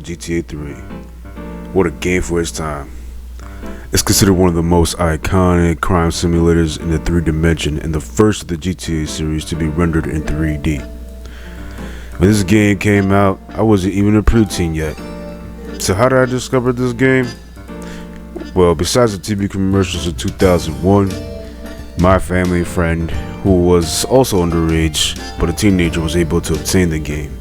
GTA 3. What a game for its time. It's considered one of the most iconic crime simulators in the 3 dimension and the first of the GTA series to be rendered in 3D. When this game came out, I wasn't even a preteen yet. So how did I discover this game? Well, besides the TV commercials in 2001, my family friend, who was also underage but a teenager, was able to obtain the game.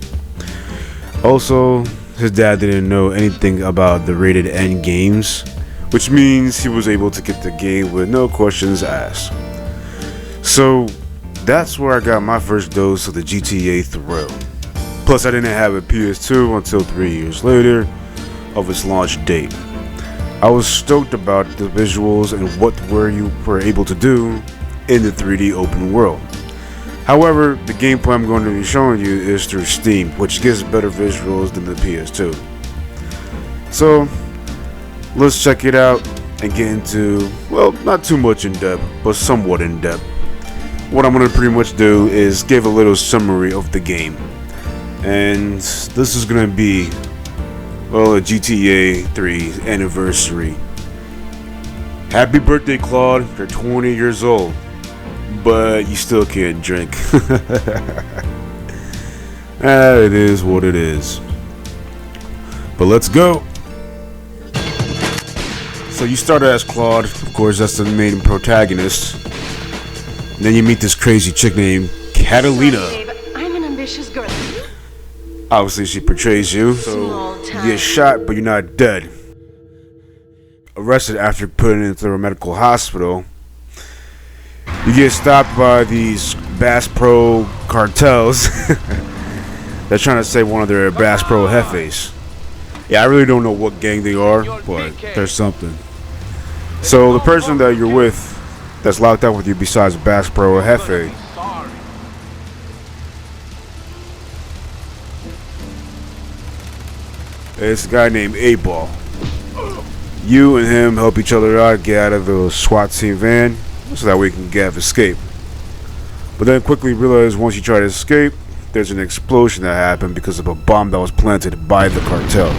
Also, his dad didn't know anything about the rated N games, which means he was able to get the game with no questions asked. So that's where I got my first dose of the GTA thrill. Plus, I didn't have a PS2 until 3 years later of its launch date. I was stoked about the visuals and what you were able to do in the 3D open world. However, the gameplay I'm going to be showing you is through Steam, which gives better visuals than the PS2. So let's check it out and get into, well, not too much in depth, but somewhat in depth. What I'm going to pretty much do is give a little summary of the game. And this is going to be, well, a GTA 3 anniversary. Happy birthday, Claude. You're 20 years old, but you still can't drink. It is what it is. But let's go. So you started as Claude, of course, that's the main protagonist. And then you meet this crazy chick named Catalina. Sorry, babe, I'm an ambitious girl. Obviously, she portrays you, so you get shot, but you're not dead. Arrested after putting into a medical hospital. You get stopped by these Bass Pro cartels. They're trying to save one of their Bass Pro jefes. Yeah, I really don't know what gang they are, but there's something. So the person that you're with, that's locked up with you besides Bass Pro jefe, it's a guy named 8-Ball. You and him help each other out, get out of the SWAT team van, so that way you can get escape. But then quickly realize once you try to escape, there's an explosion that happened because of a bomb that was planted by the cartel.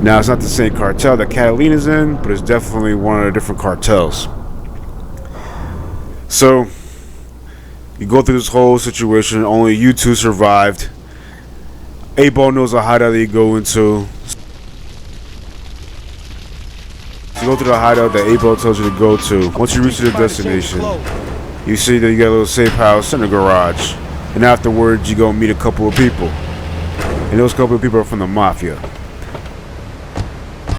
Now, it's not the same cartel that Catalina's in, but it's definitely one of the different cartels. So, you go through this whole situation, only you two survived. 8-Ball knows a hideout that you go into. So you go to the hideout that 8-Ball tells you to go to. Once you reach the destination, you see that you got a little safe house in a garage. And afterwards, you go meet a couple of people. And those couple of people are from the Mafia.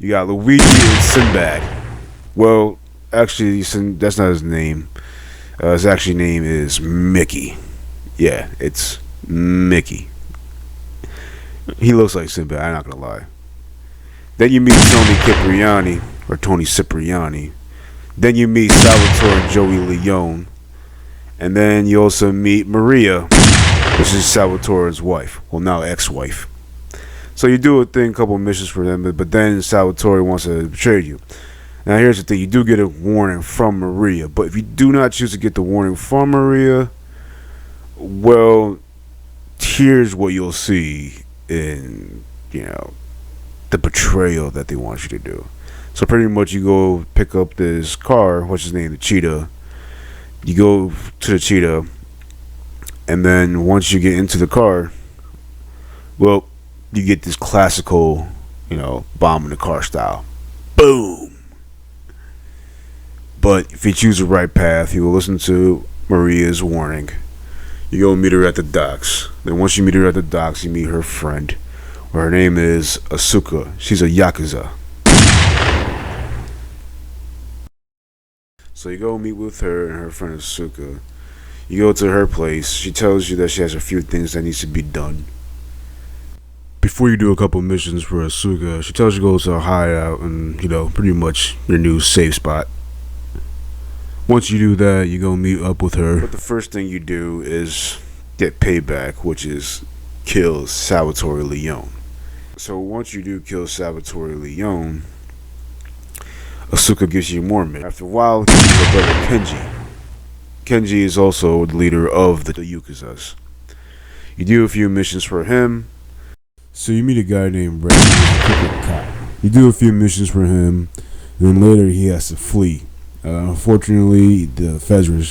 You got Luigi and Sinbad. Well, actually, that's not his name. His actual name is Mickey. Yeah, it's Mickey. He looks like Sinbad, I'm not gonna lie. Then you meet Tony Cipriani. Then you meet Salvatore Joey Leone. And then you also meet Maria, which is Salvatore's wife. Well, now ex-wife. So you do a couple of missions for them, but then Salvatore wants to betray you. Now here's the thing, you do get a warning from Maria, but if you do not choose to get the warning from Maria, well, here's what you'll see in, the betrayal that they want you to do. So pretty much you go pick up this car, which is named the Cheetah. You go to the Cheetah, and then once you get into the car, well, you get this classical, bomb in the car style. Boom! But if you choose the right path, you will listen to Maria's warning. You go meet her at the docks. Then once you meet her at the docks, you meet her friend. Her name is Asuka. She's a Yakuza. So you go meet with her and her friend Asuka. You go to her place. She tells you that she has a few things that needs to be done. Before you do a couple missions for Asuka, she tells you to go to a hideout and, pretty much your new safe spot. Once you do that, you go meet up with her. But the first thing you do is get payback, which is kill Salvatore Leone. So once you do kill Salvatore Leone, Asuka gives you more missions. After a while, you meet her brother Kenji. Kenji is also the leader of the Yakuzas. You do a few missions for him, So you meet a guy named Ray, who's a crooked cop. You do a few missions for him, and then later he has to flee. Unfortunately, the feds were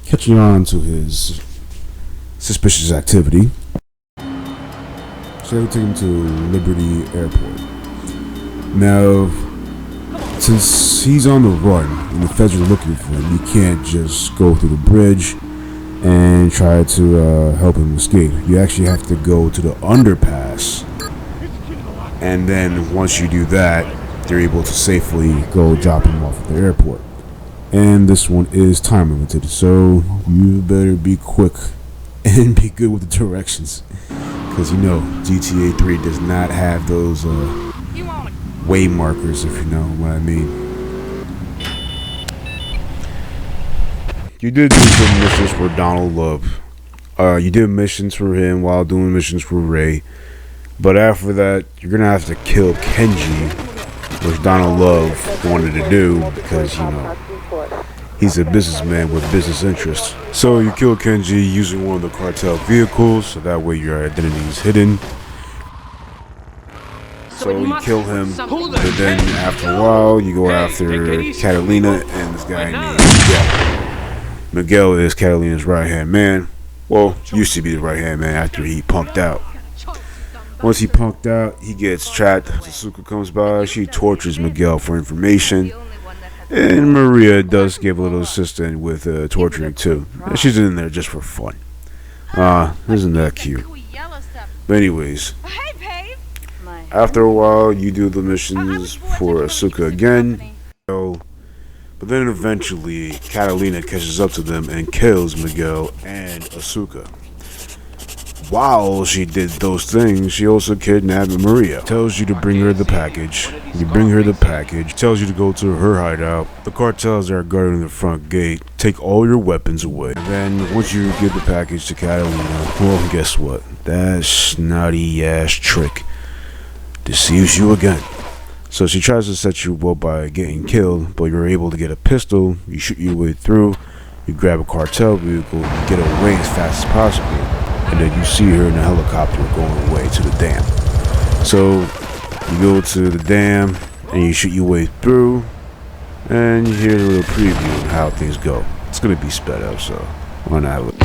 catching on to his suspicious activity, so they take him to Liberty Airport. Now, since he's on the run and the feds are looking for him, you can't just go through the bridge and try to help him escape. You actually have to go to the underpass, and then once you do that, they're able to safely go drop him off at the airport. And this one is time limited, so you better be quick and be good with the directions, because you know GTA 3 does not have those way markers, if you know what I mean. You did do some missions for Donald Love. You did missions for him while doing missions for Ray. But after that, you're going to have to kill Kenji, which Donald Love wanted to do because, you know, he's a businessman with business interests. So you kill Kenji using one of the cartel vehicles, so that way your identity is hidden. So you kill him, but then after a while, you go after Catalina and this guy named Miguel. Miguel is Catalina's right-hand man. Well, used to be the right-hand man after he punked out. Once he punked out, he gets trapped. Asuka comes by, she tortures Miguel for information. And Maria does give a little assistance with torturing too. And she's in there just for fun. Isn't that cute? But anyways, after a while, you do the missions for Asuka again. But then eventually, Catalina catches up to them and kills Miguel and Asuka. While she did those things, she also kidnapped Maria. Tells you to bring her the package. You bring her the package. Tells you to go to her hideout. The cartels that are guarding the front gate take all your weapons away. And then once you give the package to Catalina, well, guess what? That snotty ass trick deceives you again. So she tries to set you up by getting killed, but you're able to get a pistol. You shoot your way through. You grab a cartel vehicle. You get away as fast as possible. And then you see her in a helicopter going away to the dam. So you go to the dam and you shoot your way through, and you hear a little preview of how things go. It's gonna be sped up, so why not have it?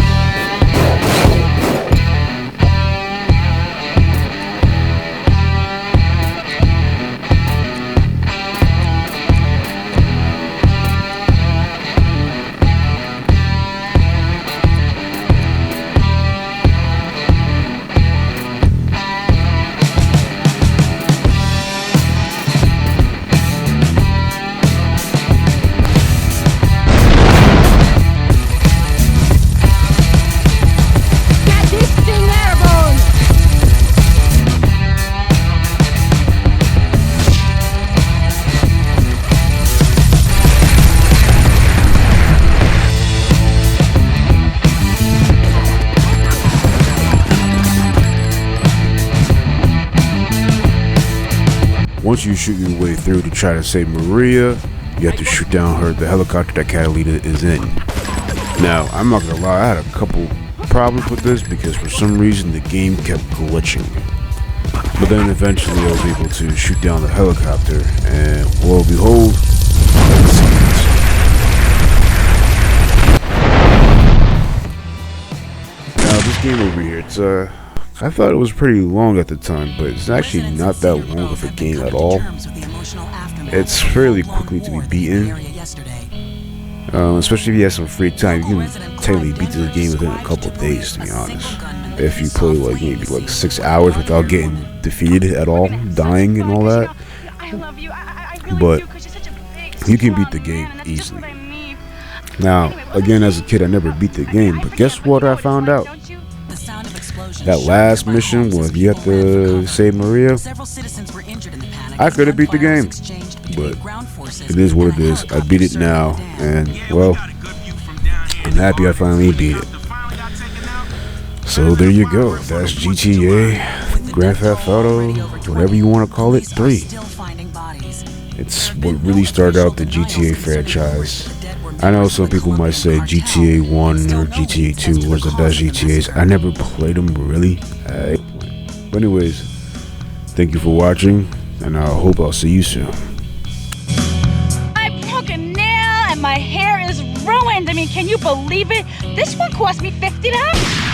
Once you shoot your way through to try to save Maria, you have to shoot down the helicopter that Catalina is in. Now, I'm not gonna lie, I had a couple problems with this because for some reason the game kept glitching. But then eventually I was able to shoot down the helicopter, and lo and behold, now this game over here, it's I thought it was pretty long at the time, but it's actually not that long of a game at all. It's fairly quickly to be beaten, especially if you have some free time. You can technically beat this game within a couple of days, to be honest. If you play like maybe like 6 hours without getting defeated at all, dying and all that. But you can beat the game easily. Now, again, as a kid, I never beat the game, but guess what I found out? That last mission where you have to save Maria, I could have beat the game, but it is what it is. I beat it now, and well, I'm happy I finally beat it. So there you go. That's GTA, Grand Theft Auto, whatever you want to call it, 3. It's what really started out the GTA franchise. I know some people might say GTA 1 or GTA 2 was the best GTAs. I never played them really. But anyways, Thank you for watching, and I hope I'll see you soon. I broke a nail and my hair is ruined. I mean, can you believe it? This one cost me $50.